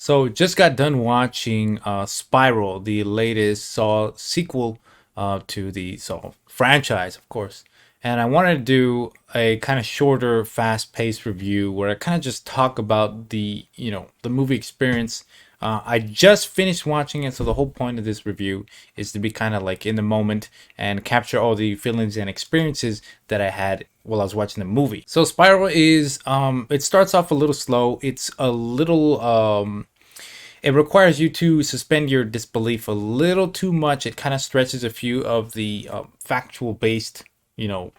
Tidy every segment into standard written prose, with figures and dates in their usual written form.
So just got done watching Spiral, the latest Saw sequel to the Saw franchise, of course. And I wanted to do a kind of shorter, fast-paced review where I kind of just talk about the movie experience. I just finished watching it, so the whole point of this review is to be kind of like in the moment and capture all the feelings and experiences that I had while I was watching the movie. So Spiral is it starts off a little slow. It's a little it requires you to suspend your disbelief a little too much. It kind of stretches a few of the factual based, you know,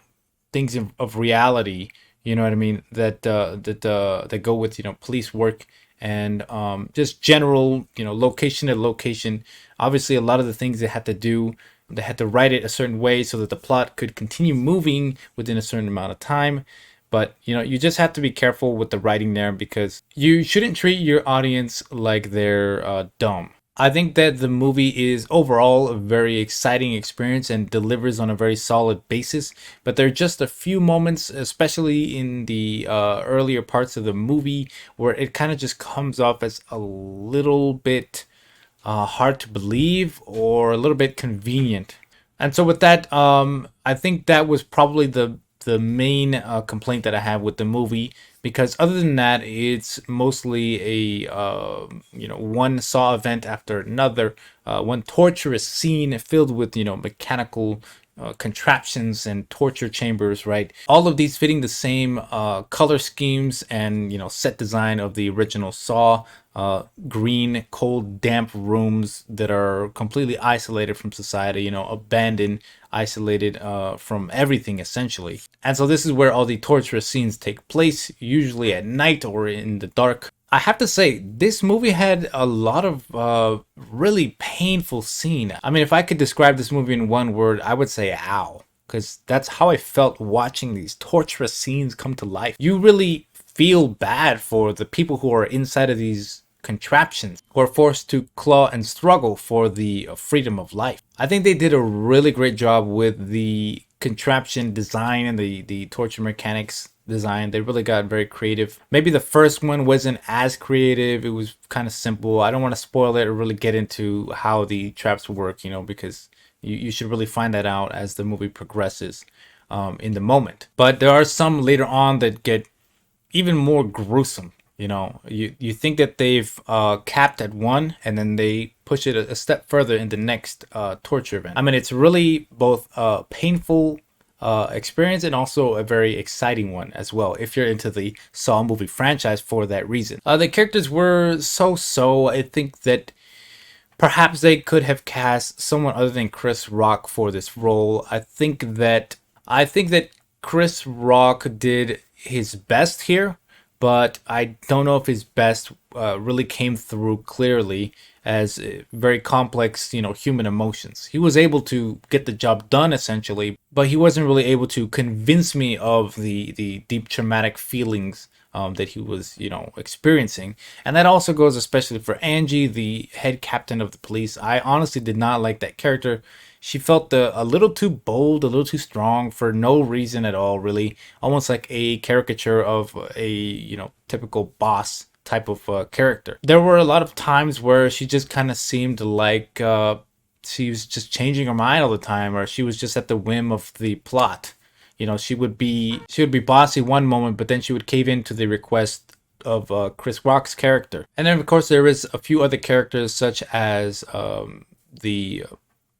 things of reality. You know what I mean? That go with police work and just general location to location. Obviously, a lot of the things they had to do, they had to write it a certain way so that the plot could continue moving within a certain amount of time. But you just have to be careful with the writing there because you shouldn't treat your audience like they're dumb. I think that the movie is overall a very exciting experience and delivers on a very solid basis. But there are just a few moments, especially in the earlier parts of the movie, where it kind of just comes off as a little bit hard to believe or a little bit convenient. And so with that, I think that was probably the main complaint that I have with the movie. Because other than that, it's mostly a one Saw event after another, one torturous scene filled with mechanical contraptions and torture chambers, right? All of these fitting the same color schemes and set design of the original Saw. Green, cold, damp rooms that are completely isolated from society, abandoned, isolated from everything essentially. And so this is where all the torturous scenes take place, usually at night or in the dark. I have to say, this movie had a lot of really painful scene. I mean, if I could describe this movie in one word, I would say ow. Because that's how I felt watching these torturous scenes come to life. You really feel bad for the people who are inside of these contraptions who are forced to claw and struggle for the freedom of life. I think they did a really great job with the contraption design and the torture mechanics design. They really got very creative. Maybe the first one wasn't as creative. It was kind of simple. I don't want to spoil it or really get into how the traps work, because you should really find that out as the movie progresses in the moment. But there are some later on that get even more gruesome. You think that they've capped at one, and then they push it a step further in the next torture event. I mean, it's really both a painful experience and also a very exciting one as well, if you're into the Saw movie franchise for that reason. The characters were so. I think that perhaps they could have cast someone other than Chris Rock for this role. I think that Chris Rock did his best here, but I don't know if his best really came through clearly as very complex, human emotions. He was able to get the job done essentially, but he wasn't really able to convince me of the deep traumatic feelings that he was, experiencing. And that also goes especially for Angie, the head captain of the police. I honestly did not like that character. She felt a little too bold, a little too strong for no reason at all, really. Almost like a caricature of a, typical boss type of character. There were a lot of times where she just kind of seemed like she was just changing her mind all the time, or she was just at the whim of the plot. She would be bossy one moment, but then she would cave into the request of Chris Rock's character. And then of course there is a few other characters such as the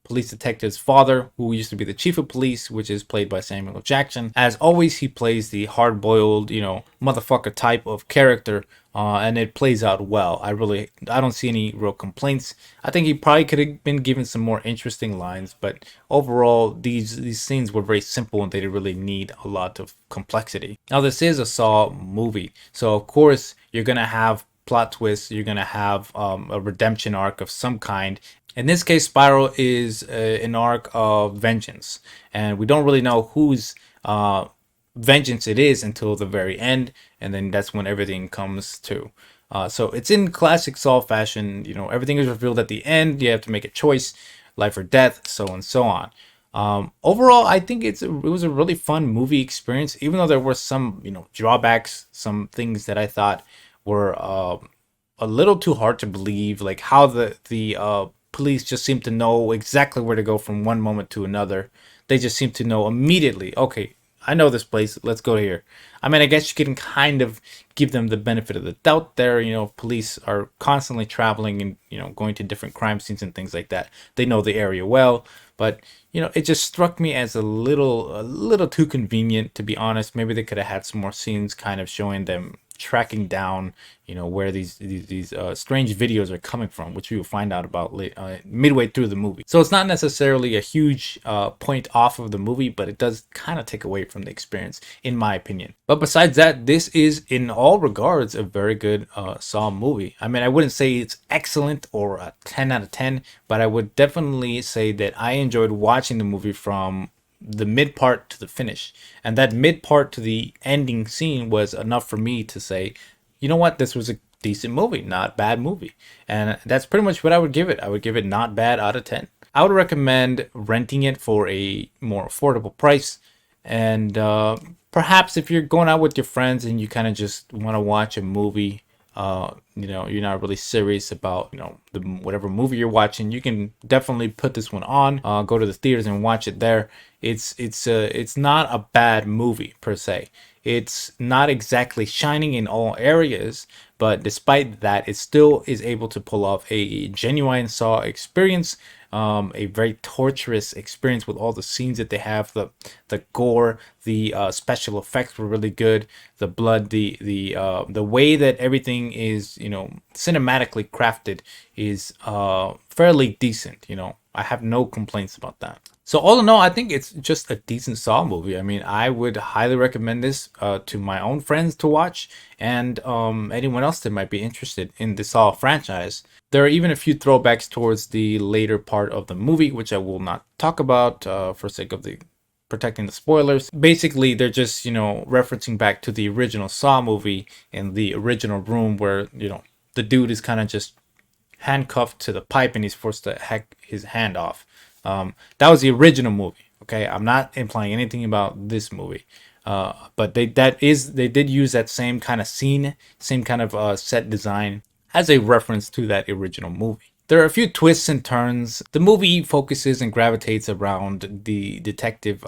police detective's father, who used to be the chief of police, which is played by Samuel L. Jackson. As always, he plays the hard-boiled, motherfucker type of character, and it plays out well. I don't see any real complaints. I think he probably could have been given some more interesting lines, but overall, these scenes were very simple and they didn't really need a lot of complexity. Now, this is a Saw movie, so of course you're gonna have plot twists. You're gonna have a redemption arc of some kind. In this case, Spiral is an arc of vengeance, and we don't really know whose vengeance it is until the very end, and then that's when everything comes to. So it's in classic Saw fashion. Everything is revealed at the end. You have to make a choice, life or death, so on and so on. Overall, I think it was a really fun movie experience, even though there were some drawbacks, some things that I thought were a little too hard to believe, like how the police just seem to know exactly where to go from one moment to another. They just seem to know immediately. Okay, I know this place. Let's go here. I mean, I guess you can kind of give them the benefit of the doubt there. You know, police are constantly traveling and, you know, going to different crime scenes and things like that. They know the area well, but you know, it just struck me as a little too convenient, to be honest. Maybe they could have had some more scenes kind of showing them tracking down, you know, where these strange videos are coming from, which we will find out about midway through the movie. So it's not necessarily a huge point off of the movie, but it does kind of take away from the experience, in my opinion. But besides that, this is in all regards a very good Saw movie. I mean, I wouldn't say it's excellent or a 10 out of 10, but I would definitely say that I enjoyed watching the movie from the mid part to the finish. And that mid part to the ending scene was enough for me to say, you know what, this was a decent movie, not bad movie. And that's pretty much what I would give it. I would give it not bad out of 10. I would recommend renting it for a more affordable price. And perhaps if you're going out with your friends and you kind of just want to watch a movie, you know, you're not really serious about, you know, the whatever movie you're watching, you can definitely put this one on, go to the theaters and watch it there. It's not a bad movie per se. It's not exactly shining in all areas, but despite that, it still is able to pull off a genuine Saw experience, a very torturous experience with all the scenes that they have, the gore, the special effects were really good, the blood, the way that everything is, you know, cinematically crafted is fairly decent. You know, I have no complaints about that. So all in all, I think it's just a decent Saw movie. I mean, I would highly recommend this to my own friends to watch, and anyone else that might be interested in the Saw franchise. There are even a few throwbacks towards the later part of the movie, which I will not talk about for sake of the protecting the spoilers. Basically, they're just, you know, referencing back to the original Saw movie in the original room where, you know, the dude is kind of just handcuffed to the pipe and he's forced to hack his hand off. That was the original movie. Okay, I'm not implying anything about this movie, but they did use that same kind of scene, same kind of set design as a reference to that original movie. There are a few twists and turns. The movie focuses and gravitates around the detective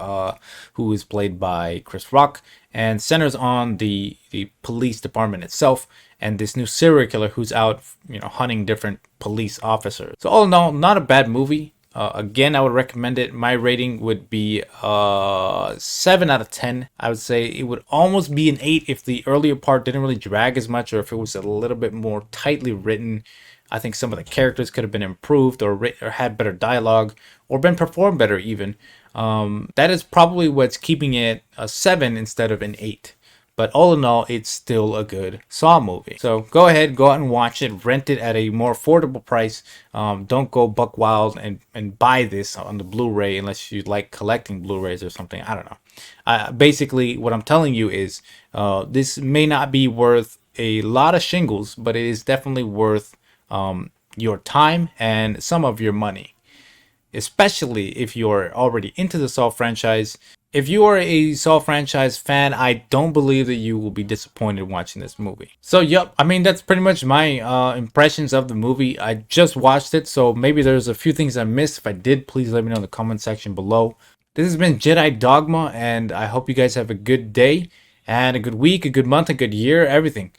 who is played by Chris Rock and centers on the police department itself and this new serial killer who's out, you know, hunting different police officers. So all in all, not a bad movie. Again, I would recommend it. My rating would be 7 out of 10. I would say it would almost be an 8 if the earlier part didn't really drag as much or if it was a little bit more tightly written. I think some of the characters could have been improved or had better dialogue or been performed better even. That is probably what's keeping it a 7 instead of an 8. But all in all, it's still a good Saw movie. So go ahead, go out and watch it. Rent it at a more affordable price. Don't go buck wild and buy this on the Blu-ray unless you like collecting Blu-rays or something. I don't know. Basically, what I'm telling you is this may not be worth a lot of shingles, but it is definitely worth your time and some of your money, especially if you're already into the Saw franchise. If you are a Saw franchise fan, I don't believe that you will be disappointed watching this movie. So, yep, I mean, that's pretty much my impressions of the movie. I just watched it, so maybe there's a few things I missed. If I did, please let me know in the comment section below. This has been Jedi Dogma, and I hope you guys have a good day and a good week, a good month, a good year, everything.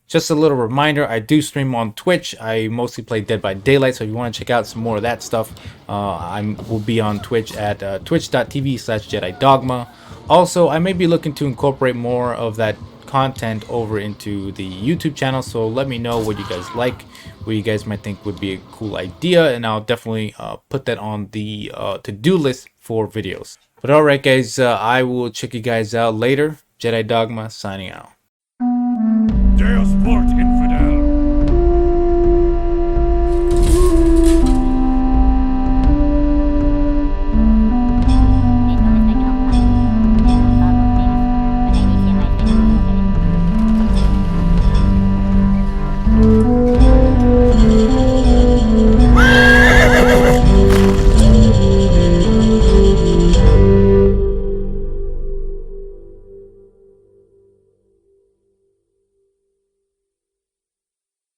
Just a little reminder, I do stream on Twitch. I mostly play Dead by Daylight, so if you want to check out some more of that stuff, I will be on Twitch at twitch.tv/JediDogma. Also, I may be looking to incorporate more of that content over into the YouTube channel, so let me know what you guys like, what you guys might think would be a cool idea, and I'll definitely put that on the to-do list for videos. But alright guys, I will check you guys out later. Jedi Dogma signing out.